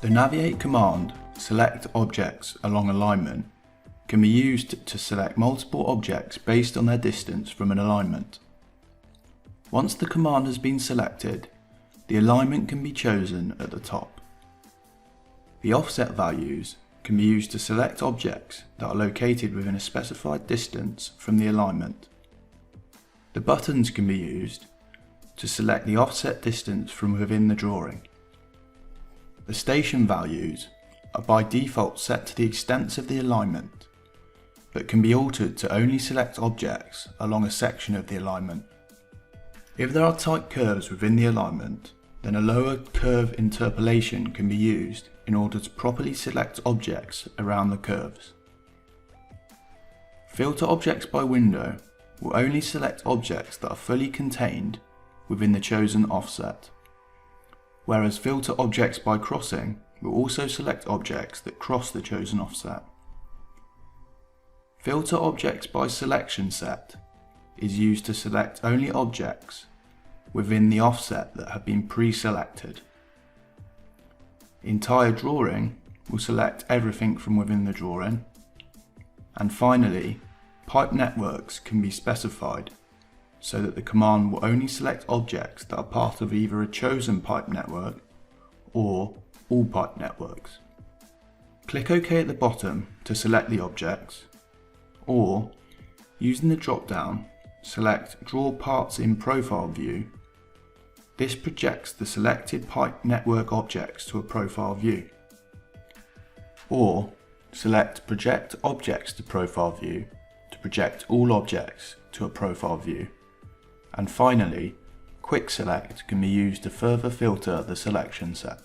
The Naviate command, select objects along alignment, can be used to select multiple objects based on their distance from an alignment. Once the command has been selected, the alignment can be chosen at the top. The offset values can be used to select objects that are located within a specified distance from the alignment. The buttons can be used to select the offset distance from within the drawing. The station values are by default set to the extents of the alignment, but can be altered to only select objects along a section of the alignment. If there are tight curves within the alignment, then a lower curve interpolation can be used in order to properly select objects around the curves. Filter objects by window will only select objects that are fully contained within the chosen offset, whereas filter objects by crossing will also select objects that cross the chosen offset. Filter objects by selection set is used to select only objects within the offset that have been pre-selected. Entire drawing will select everything from within the drawing. And finally, pipe networks can be specified so that the command will only select objects that are part of either a chosen pipe network or all pipe networks. Click OK at the bottom to select the objects, or using the drop-down, select Draw Parts in Profile View. This projects the selected pipe network objects to a profile view. Or select Project Objects to Profile View to project all objects to a profile view. And finally, Quick Select can be used to further filter the selection set.